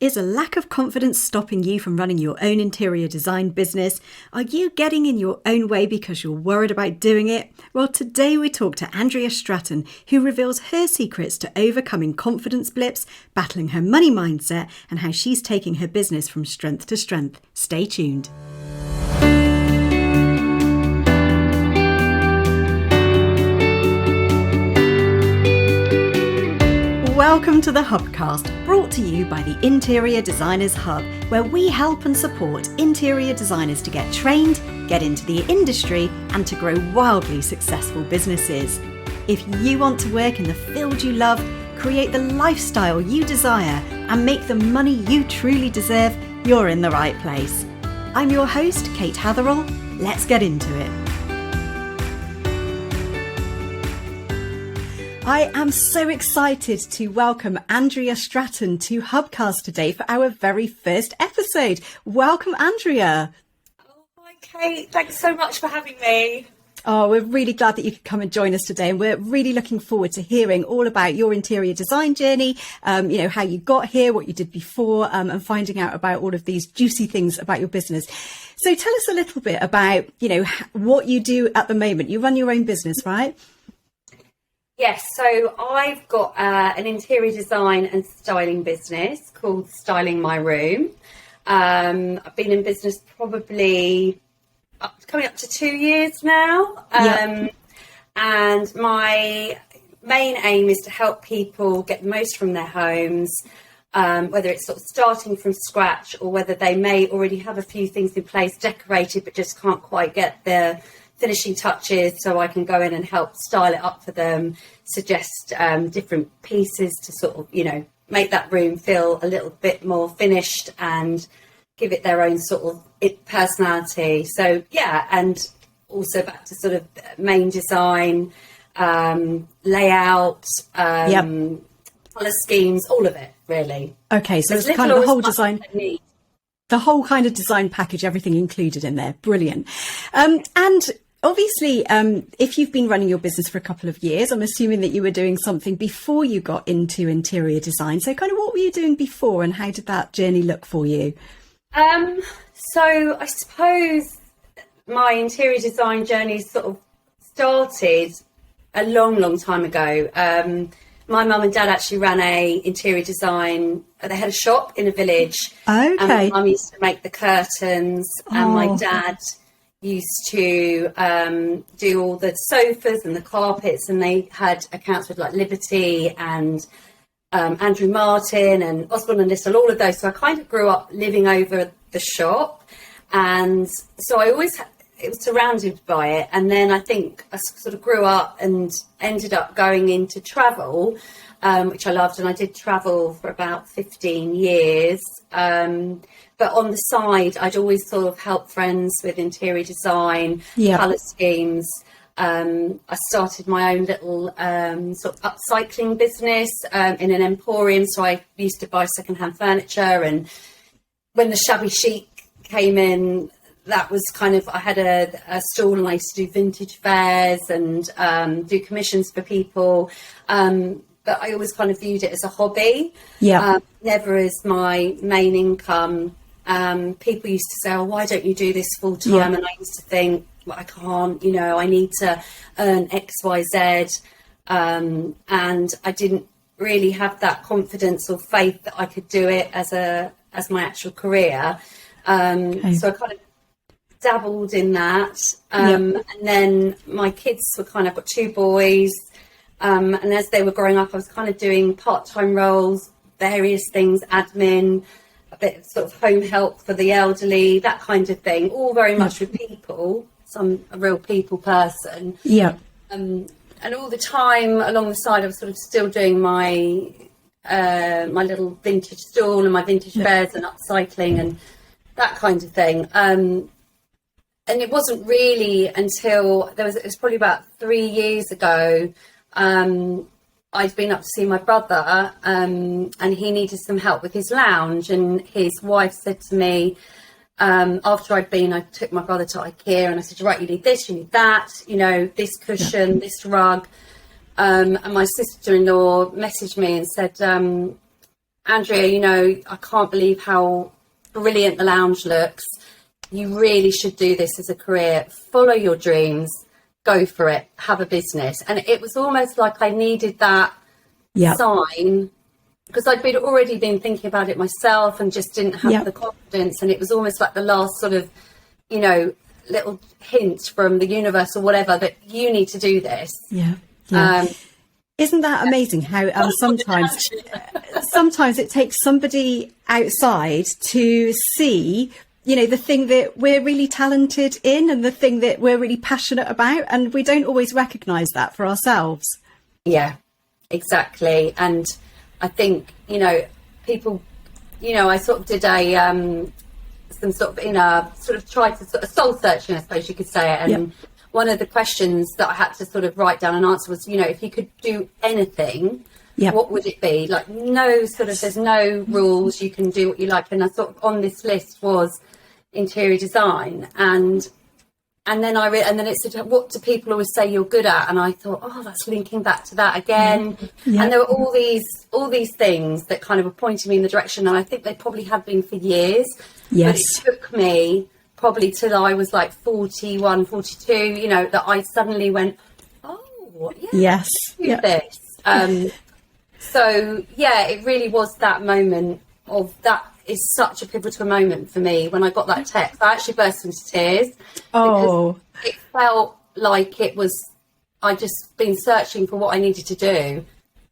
Is a lack of confidence stopping you from running your own interior design business? Are you getting in your own way because you're worried about doing it? Well, today we talk to Andrea Stratton, who reveals her secrets to overcoming confidence blips, battling her money mindset, and how she's taking her business from strength to strength. Stay tuned. Welcome to the Hubcast, brought to you by the Interior Designers Hub, where we help and support interior designers to get trained, get into the industry, and to grow wildly successful businesses. If you want to work in the field you love, create the lifestyle you desire, and make the money you truly deserve, you're in the right place. I'm your host, Kate Hatherall. Let's get into it. I am so excited to welcome Andrea Stratton to Hubcast today for our very first episode. Welcome, Andrea. Oh, hi, Kate. Thanks so much for having me. Oh, we're really glad that you could come and join us today. And we're really looking forward to hearing all about your interior design journey, how you got here, what you did before, and finding out about all of these juicy things about your business. So tell us a little bit about, what you do at the moment. You run your own business, right? Yes, so I've got an interior design and styling business called Styling My Room. I've been in business probably coming up to 2 years now. And my main aim is to help people get the most from their homes, whether it's sort of starting from scratch or whether they may already have a few things in place decorated but just can't quite get their finishing touches, so I can go in and help style it up for them, suggest different pieces to sort of, make that room feel a little bit more finished and give it their own sort of personality. So, yeah, and also back to sort of main design, layout, colour schemes, all of it, really. Okay, so it's kind of the whole design. The whole kind of design package, everything included in there. Brilliant. And obviously, if you've been running your business for a couple of years, I'm assuming that you were doing something before you got into interior design. So kind of what were you doing before and how did that journey look for you? So I suppose my interior design journey sort of started a long time ago. My mum and dad actually ran a interior design. They had a shop in a village. Okay. And my mum used to make the curtains, and my dad used to do all the sofas and the carpets. And they had accounts with like Liberty and Andrew Martin and Osborne and Little, all of those. So I kind of grew up living over the shop, and so I always it was surrounded by it. And then I think I sort of grew up and ended up going into travel, which I loved. And I did travel for about 15 years. But on the side, I'd always sort of help friends with interior design, colour schemes. I started my own little sort of upcycling business in an emporium. So I used to buy secondhand furniture. And when the shabby chic came in, that was kind of, I had a stall and I used to do vintage fairs and do commissions for people. But I always kind of viewed it as a hobby, never as my main income. People used to say, oh, why don't you do this full time? And I used to think, well, I can't, I need to earn X, Y, Z. And I didn't really have that confidence or faith that I could do it as my actual career. So I kind of dabbled in that. And then my kids were I've got two boys. And as they were growing up, I was kind of doing part-time roles, various things, admin, a bit of sort of home help for the elderly, that kind of thing, all very much with people. So I'm a real people person. And all the time along the side, I was sort of still doing my my little vintage stall and my vintage fairs and upcycling and that kind of thing. And it wasn't really until it was probably about 3 years ago. I'd been up to see my brother, and he needed some help with his lounge. And his wife said to me, after I took my brother to IKEA, and I said, right, you need this, you need that, this cushion, this rug. And my sister-in-law messaged me and said, Andrea, you know, I can't believe how brilliant the lounge looks. You really should do this as a career. Follow your dreams, go for it, have a business. And it was almost like I needed that sign, because I'd already been thinking about it myself and just didn't have the confidence. And it was almost like the last sort of, you know, little hint from the universe or whatever that you need to do this. Isn't that amazing how sometimes it takes somebody outside to see, you know, the thing that we're really talented in and the thing that we're really passionate about, and we don't always recognize that for ourselves. Yeah, exactly. And I think, you know, people, you know, I sort of did some sort of tried to sort of soul searching, I suppose you could say it. And one of the questions that I had to sort of write down and answer was, you know, if you could do anything, what would it be? Like, there's no rules, you can do what you like. And I sort of, on this list was interior design. And then and then it said, what do people always say you're good at? And I thought, oh, that's linking back to that again. And there were all these things that kind of were pointing me in the direction. And I think they probably have been for years. But it took me probably till I was like 41, 42, you know, that I suddenly went, oh, this. So, yeah, it really was that moment that is such a pivotal moment for me. When I got that text, I actually burst into tears. Because it felt like it was, I'd just been searching for what I needed to do.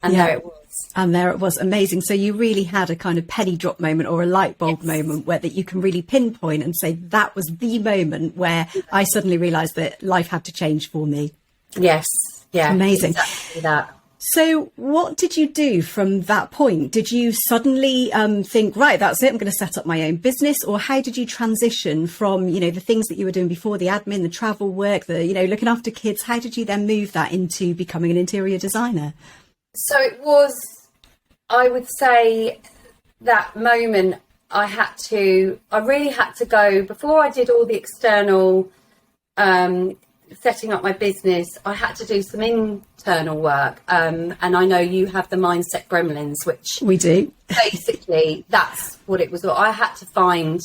And there it was. And there it was. Amazing. So you really had a kind of penny drop moment or a light bulb moment where that you can really pinpoint and say that was the moment where I suddenly realised that life had to change for me. Yes. Yeah. Amazing. Exactly that. So what did you do from that point? Did you suddenly think, right, that's it, I'm going to set up my own business? Or how did you transition from, you know, the things that you were doing before, the admin, the travel work, the, you know, looking after kids? How did you then move that into becoming an interior designer? So it was, I would say, that moment I really had to go, before I did all the external setting up my business, I had to do some internal work. And I know you have the mindset gremlins, which we do. Basically, that's what it was. I had to find,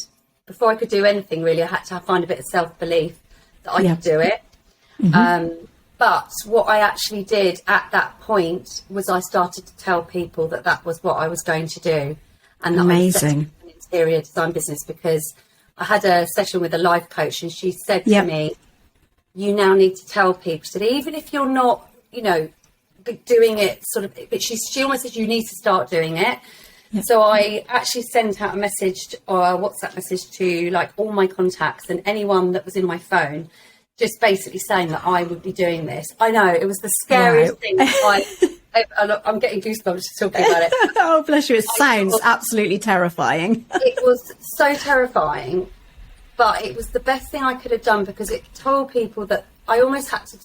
before I could do anything really, I had to find a bit of self-belief that I could do it. But what I actually did at that point was I started to tell people that was what I was going to do. And that I was setting up an interior design business, because I had a session with a life coach and she said to me, you now need to tell people. So that even if you're not, you know, doing it sort of, but she almost said you need to start doing it. So I actually sent out a message or a WhatsApp message to like all my contacts and anyone that was in my phone, just basically saying that I would be doing this. I know, it was the scariest thing. I'm getting goosebumps just talking about it. Oh, bless you. It sounds absolutely terrifying. It was so terrifying, but it was the best thing I could have done, because it told people that I almost had to,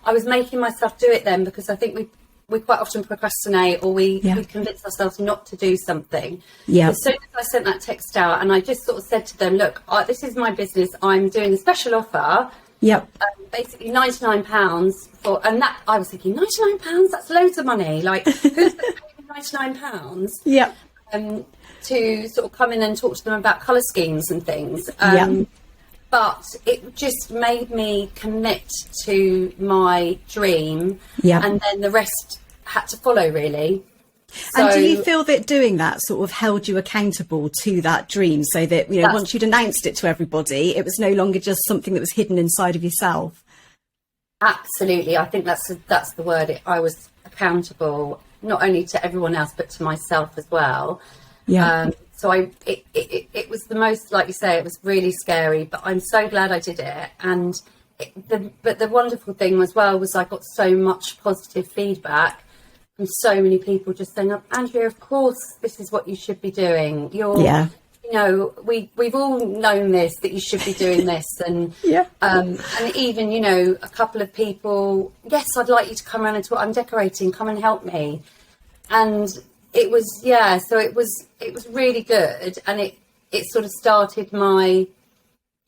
I was making myself do it then, because I think we quite often procrastinate, or we convince ourselves not to do something. As soon as I sent that text out and I just sort of said to them, look, this is my business. I'm doing a special offer. Basically £99 for, and that I was thinking, £99, that's loads of money. Like, who's going to pay me £99? To sort of come in and talk to them about colour schemes and things. But it just made me commit to my dream, and then the rest had to follow, really. And do you feel that doing that sort of held you accountable to that dream, so that, you know, once you'd announced it to everybody, it was no longer just something that was hidden inside of yourself? Absolutely. I think that's the word. I was accountable, not only to everyone else, but to myself as well. So it was the most, like you say, it was really scary, but I'm so glad I did it. And but the wonderful thing as well was I got so much positive feedback from so many people just saying, Andrea, of course, this is what you should be doing. You know, we've all known this, that you should be doing this. And and even, you know, a couple of people, yes, I'd like you to come around and talk. I'm decorating, come and help me. And it was, so it was really good. And it sort of started my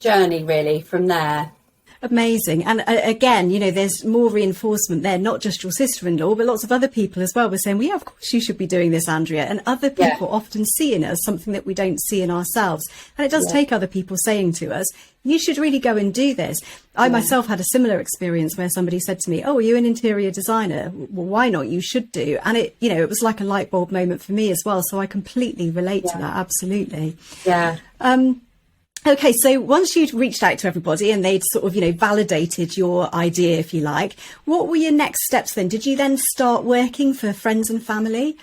journey really from there. Amazing. And again, you know, there's more reinforcement there, not just your sister-in-law, but lots of other people as well were saying, well, yeah, of course you should be doing this, Andrea. And other people often see in us something that we don't see in ourselves. And it does take other people saying to us, you should really go and do this. I myself had a similar experience where somebody said to me, oh, are you an interior designer? Well, why not? You should do. And it, you know, it was like a light bulb moment for me as well. So I completely relate to that. Absolutely. Yeah. Okay, so once you'd reached out to everybody and they'd sort of, you know, validated your idea, if you like, what were your next steps then? Did you then start working for friends and family?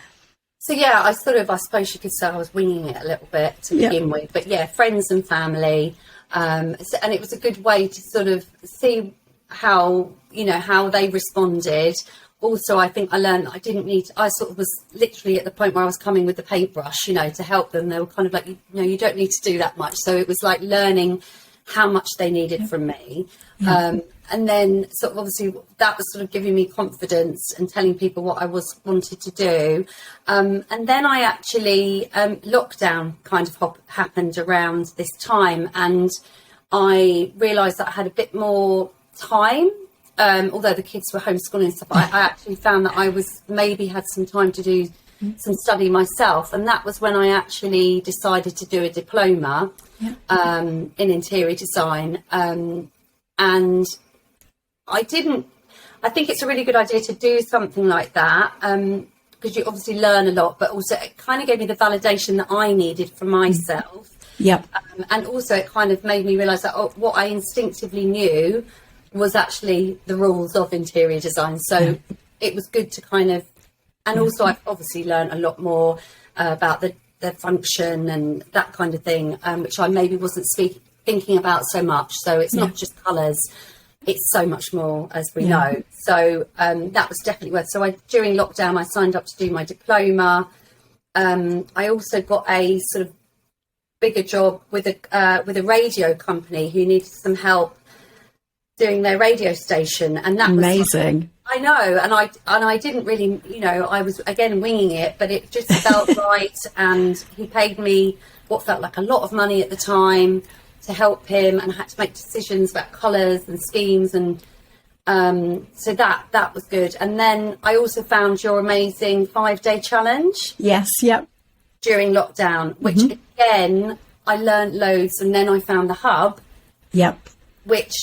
So, yeah, I suppose you could say I was winging it a little bit to begin with. But, yeah, friends and family. And it was a good way to sort of see how they responded. Also, I think I learned that I sort of was literally at the point where I was coming with the paintbrush, you know, to help them. They were kind of like, you know, you don't need to do that much. So it was like learning how much they needed from me. And then sort of obviously that was sort of giving me confidence and telling people what I wanted to do. And then I actually, lockdown kind of happened around this time, and I realised that I had a bit more time. Although the kids were homeschooling and stuff, I actually found that I had some time to do some study myself. And that was when I actually decided to do a diploma in interior design. And I think it's a really good idea to do something like that, because you obviously learn a lot, but also it kind of gave me the validation that I needed for myself. And also it kind of made me realise that what I instinctively knew was actually the rules of interior design. So it was good to kind of, and also I've obviously learned a lot more about the function and that kind of thing, which I maybe wasn't thinking about so much. So it's not just colours, it's so much more, as we know. So that was definitely worth. So during lockdown, I signed up to do my diploma. I also got a sort of bigger job with a radio company who needed some help doing their radio station, and that was amazing. I know, and I didn't really, you know, I was again winging it, but it just felt right. And he paid me what felt like a lot of money at the time to help him, and I had to make decisions about colours and schemes, and so that was good. And then I also found your amazing 5-day challenge. During lockdown, which again I learned loads, and then I found the hub. Which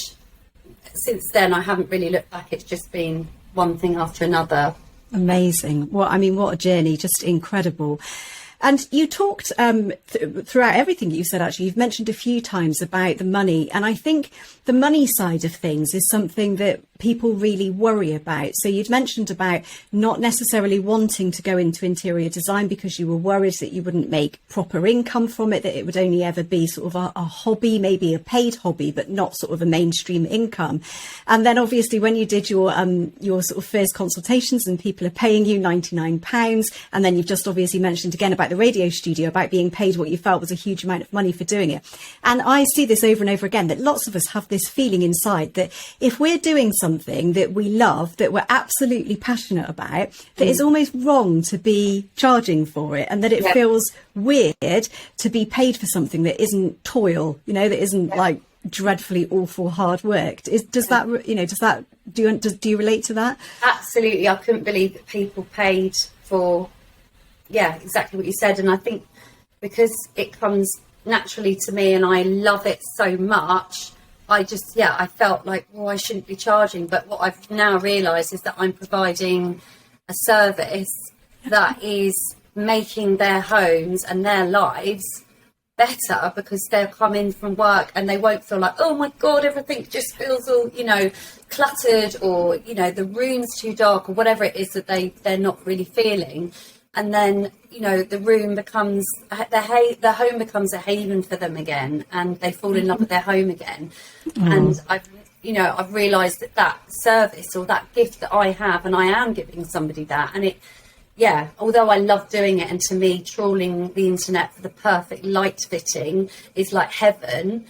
since then I haven't really looked back. It's just been one thing after another. Amazing. Well, I mean, what a journey, just incredible. And you talked throughout everything you said, actually, you've mentioned a few times about the money. And I think the money side of things is something that people really worry about. So you'd mentioned about not necessarily wanting to go into interior design because you were worried that you wouldn't make proper income from it, that it would only ever be sort of a hobby, maybe a paid hobby, but not sort of a mainstream income. And then obviously when you did your sort of first consultations and people are paying you £99, and then you've just obviously mentioned again about the radio studio, about being paid what you felt was a huge amount of money for doing it. And I see this over and over again, that lots of us have this feeling inside that if we're doing something that we love, that we're absolutely passionate about, that it's almost wrong to be charging for it, and that it feels weird to be paid for something that isn't toil, you know, that isn't like dreadfully awful hard work. Do you relate to that? Absolutely. I couldn't believe that people paid for exactly what you said. And I think because it comes naturally to me and I love it so much, I felt like, well, I shouldn't be charging. But what I've now realised is that I'm providing a service that is making their homes and their lives better, because they'll come in from work and they won't feel like, oh my God, everything just feels all, you know, cluttered, or, you know, the room's too dark, or whatever it is that they're not really feeling. And then, you know, the home becomes a haven for them again, and they fall in love with their home again. And I've realised that service, or that gift that I have, and I am giving somebody that. And although I love doing it, and to me, trawling the internet for the perfect light fitting is like heaven,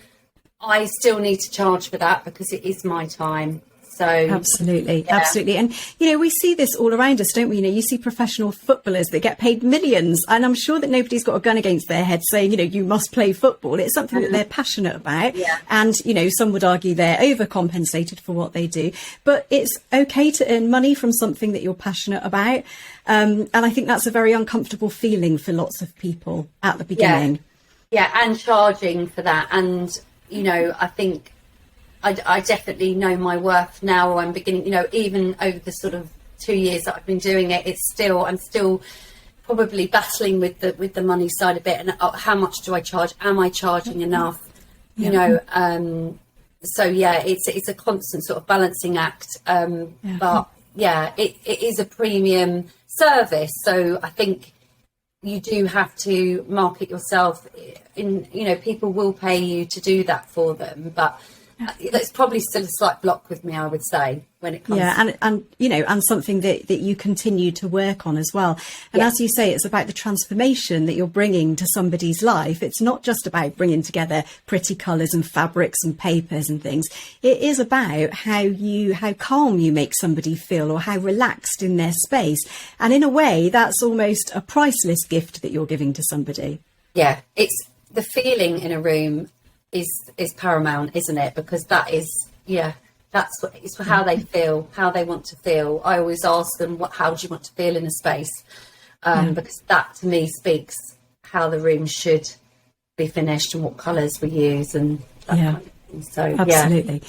I still need to charge for that because it is my time. So So absolutely. And we see this all around us, don't we? You see professional footballers that get paid millions, and I'm sure that nobody's got a gun against their head saying, you must play football. It's something that they're passionate about, and some would argue they're overcompensated for what they do, but it's okay to earn money from something that you're passionate about, and I think that's a very uncomfortable feeling for lots of people at the beginning. And charging for that, and I think I definitely know my worth now. I'm beginning, even over the sort of 2 years that I've been doing it, I'm still probably battling with the money side a bit, and how much do I charge? Am I charging enough? So it's a constant sort of balancing act. But it is a premium service, so I think you do have to market yourself. People will pay you to do that for them, but that's probably still a slight block with me, I would say, when it comes and something that you continue to work on as well. And as you say, it's about the transformation that you're bringing to somebody's life. It's not just about bringing together pretty colours and fabrics and papers and things. It is about how calm you make somebody feel, or how relaxed in their space. And in a way, that's almost a priceless gift that you're giving to somebody. Yeah, it's the feeling in a room is paramount, isn't it? Because that is, it's how they feel, how they want to feel. I always ask them, how do you want to feel in a space? Because that to me speaks how the room should be finished and what colours we use and that kind of thing. So, absolutely.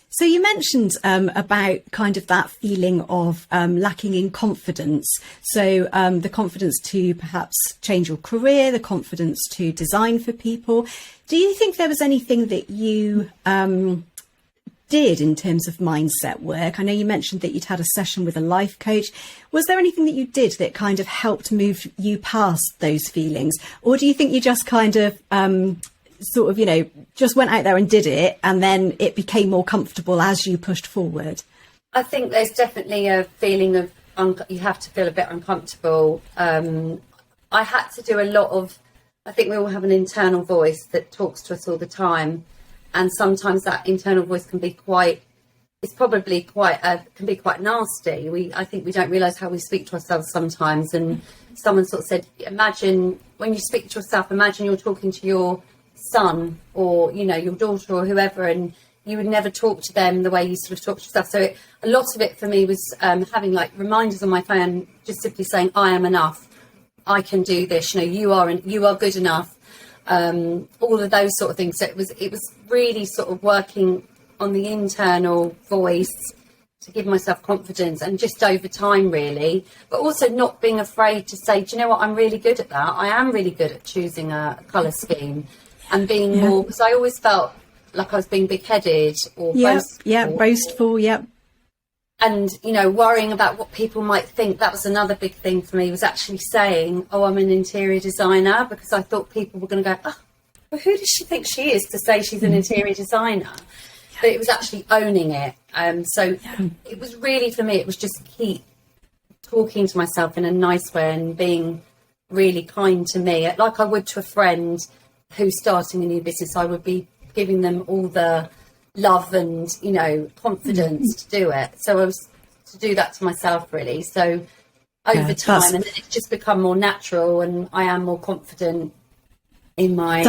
So you mentioned about kind of that feeling of lacking in confidence. So the confidence to perhaps change your career, the confidence to design for people. Do you think there was anything that you did in terms of mindset work? I know you mentioned that you'd had a session with a life coach. Was there anything that you did that kind of helped move you past those feelings? Or do you think you just kind of just went out there and did it, and then it became more comfortable as you pushed forward? I think there's definitely a feeling of you have to feel a bit uncomfortable. I had to do a lot of, I think we all have an internal voice that talks to us all the time, and sometimes that internal voice can be quite nasty. I think we don't realise how we speak to ourselves sometimes. And someone sort of said, imagine when you speak to yourself, imagine you're talking to your son or your daughter or whoever, and you would never talk to them the way you sort of talk to yourself. So a lot of it for me was having like reminders on my phone, just simply saying, I am enough, I can do this, you are good enough, all of those sort of things. So it was really sort of working on the internal voice to give myself confidence, and just over time really, but also not being afraid to say, do you know what, I'm really good at that. I am really good at choosing a colour scheme and being more, because I always felt like I was being big-headed or boastful, and worrying about what people might think. That was another big thing for me, was actually saying, I'm an interior designer, because I thought people were going to go, well, who does she think she is to say she's an interior designer? But it was actually owning it. It was really, for me, it was just keep talking to myself in a nice way and being really kind to me, like I would to a friend who's starting a new business. I would be giving them all the love and confidence to do it. So I was to do that to myself really. So over time, and then it's just become more natural, and I am more confident in my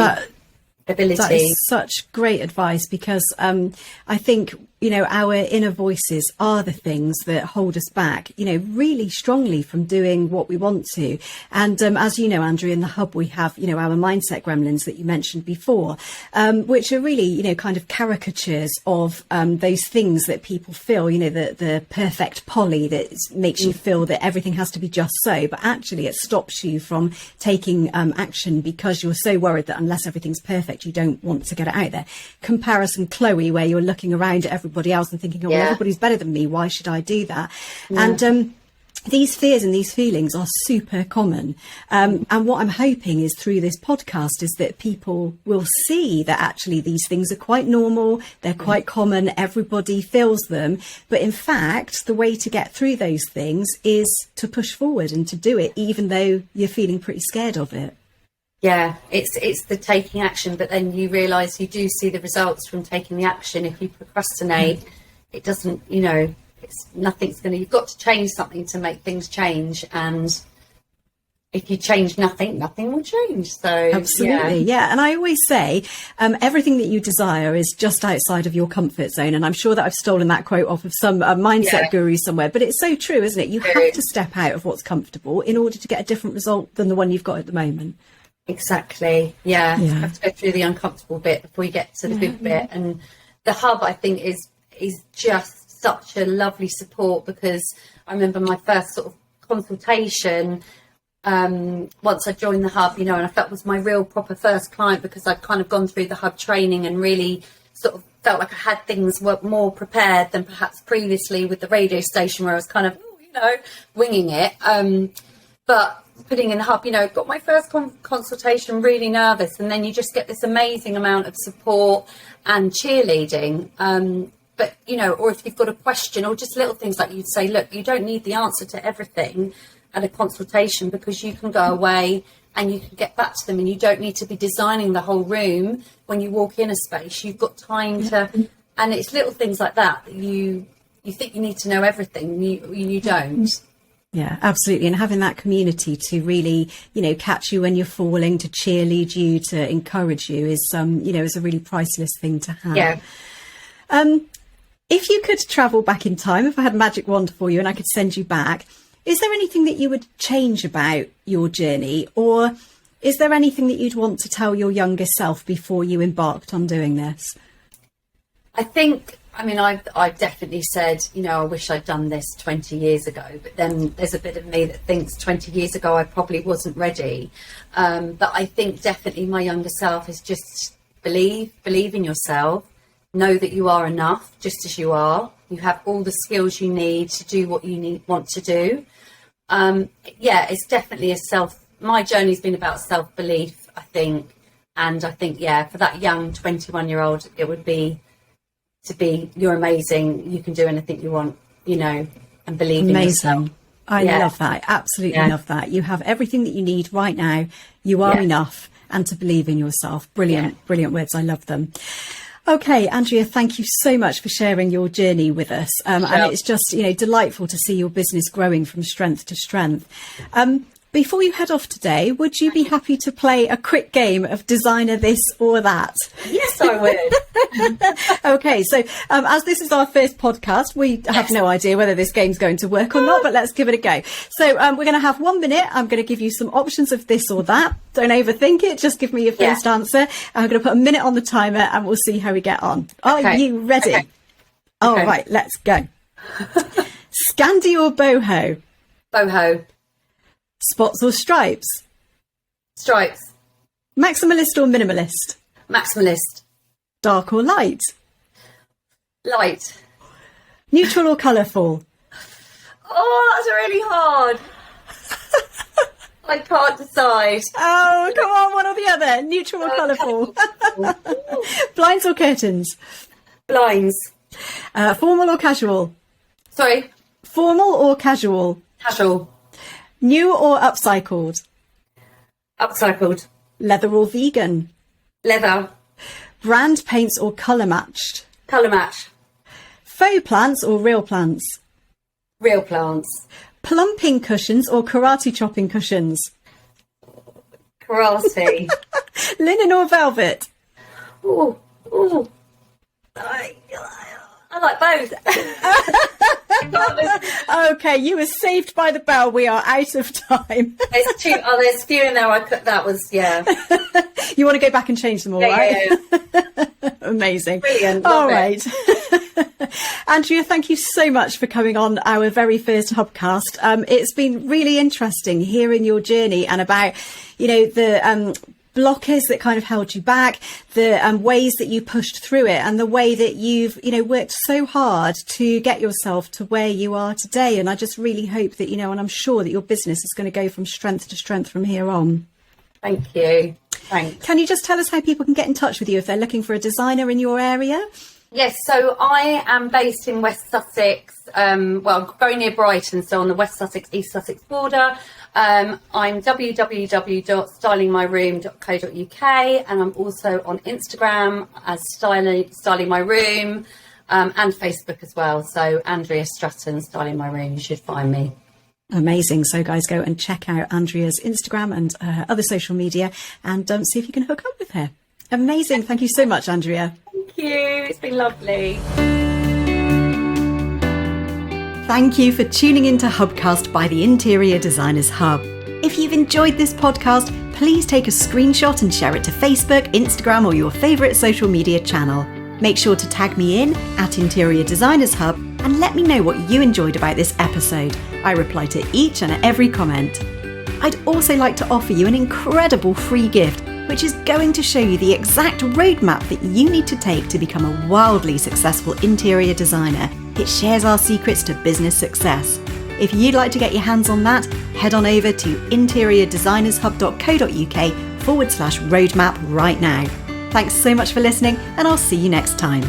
ability. That is such great advice, because I think our inner voices are the things that hold us back, really strongly from doing what we want to. And as you know, Andrea, in the Hub, we have, our mindset gremlins that you mentioned before, which are really, kind of caricatures of those things that people feel, the perfect Polly that makes you feel that everything has to be just so. But actually, it stops you from taking action, because you're so worried that unless everything's perfect, you don't want to get it out there. Comparison Chloe, where you're looking around at everybody else and thinking, well, everybody's better than me, why should I do that? And these fears and these feelings are super common, and what I'm hoping is through this podcast is that people will see that actually these things are quite normal, they're quite common, everybody feels them, but in fact the way to get through those things is to push forward and to do it even though you're feeling pretty scared of it. Yeah, it's the taking action, but then you realise you do see the results from taking the action. If you procrastinate, it doesn't, you've got to change something to make things change. And if you change nothing will change. So absolutely, yeah. And I always say, everything that you desire is just outside of your comfort zone. And I'm sure that I've stolen that quote off of some mindset guru somewhere, but it's so true, isn't it? You have to step out of what's comfortable in order to get a different result than the one you've got at the moment. Exactly. Yeah. You have to go through the uncomfortable bit before you get to the good bit. And the hub, I think, is just such a lovely support, because I remember my first sort of consultation, once I joined the hub, and I felt was my real proper first client, because I'd kind of gone through the hub training and really sort of felt like I had things were more prepared than perhaps previously with the radio station, where I was kind of, winging it. But putting in the hub, got my first consultation really nervous, and then you just get this amazing amount of support and cheerleading. But, or if you've got a question or just little things like you'd say, look, you don't need the answer to everything at a consultation, because you can go away and you can get back to them, and you don't need to be designing the whole room when you walk in a space. You've got time to, and it's little things like that you think you need to know everything, you don't. Yeah, absolutely. And having that community to really, catch you when you're falling, to cheerlead you, to encourage you is a really priceless thing to have. Yeah. If you could travel back in time, if I had a magic wand for you and I could send you back, is there anything that you would change about your journey, or is there anything that you'd want to tell your younger self before you embarked on doing this? I've definitely said, I wish I'd done this 20 years ago, but then there's a bit of me that thinks 20 years ago I probably wasn't ready. But I think definitely my younger self is just believe in yourself, know that you are enough just as you are. You have all the skills you need to do what you want to do. It's definitely my journey's been about self-belief, I think. And I think, for that young 21-year-old, it would be you're amazing, you can do anything you want, and believe in yourself. I love that. I absolutely love that. You have everything that you need right now. You are enough, and to believe in yourself. Brilliant words. I love them. Okay, Andrea, thank you so much for sharing your journey with us. And it's just, delightful to see your business growing from strength to strength. Before you head off today, would you be happy to play a quick game of designer this or that? Yes, I would. Okay, so as this is our first podcast, we have no idea whether this game's going to work or not, but let's give it a go. So we're going to have 1 minute. I'm going to give you some options of this or that. Don't overthink it. Just give me your first answer. I'm going to put a minute on the timer and we'll see how we get on. Are you ready? Okay. All right, let's go. Scandi or boho? Boho. Spots or stripes? Stripes. Maximalist or minimalist? Maximalist. Dark or light? Light. Neutral or colourful? Oh, that's really hard. I can't decide. Oh, come on, one or the other. Neutral or colourful? Blinds or curtains? Blinds. Formal or casual? Sorry? Formal or casual? Casual. New or upcycled? Upcycled. Leather or vegan? Leather. Brand paints or colour matched? Colour match. Faux plants or real plants? Real plants. Plumping cushions or karate chopping cushions? Karate. Linen or velvet? Ooh. I like both. Okay, you were saved by the bell. We are out of time. There's a few in there. That was. You want to go back and change them all, right? Yeah. Amazing. Brilliant. All right. Andrea, thank you so much for coming on our very first Hubcast. It's been really interesting hearing your journey and about, the blockers that kind of held you back, the ways that you pushed through it, and the way that you've worked so hard to get yourself to where you are today. And I just really hope that and I'm sure that your business is going to go from strength to strength from here on. Thank you. Thanks. Can you just tell us how people can get in touch with you if they're looking for a designer in your area? Yes, so I am based in West Sussex, very near Brighton, so on the West Sussex, East Sussex border. I'm www.stylingmyroom.co.uk, and I'm also on Instagram as Styling My Room. and Facebook as well. So Andrea Stratton, Styling My Room, you should find me. Amazing. So guys, go and check out Andrea's Instagram and other social media and see if you can hook up with her. Amazing. Thank you so much, Andrea. Thank you. It's been lovely. Thank you for tuning into Hubcast by the Interior Designers Hub. If you've enjoyed this podcast, please take a screenshot and share it to Facebook, Instagram, or your favourite social media channel. Make sure to tag me in at Interior Designers Hub and let me know what you enjoyed about this episode. I reply to each and every comment. I'd also like to offer you an incredible free gift, which is going to show you the exact roadmap that you need to take to become a wildly successful interior designer. It shares our secrets to business success. If you'd like to get your hands on that, head on over to interiordesignershub.co.uk/roadmap right now. Thanks so much for listening, and I'll see you next time.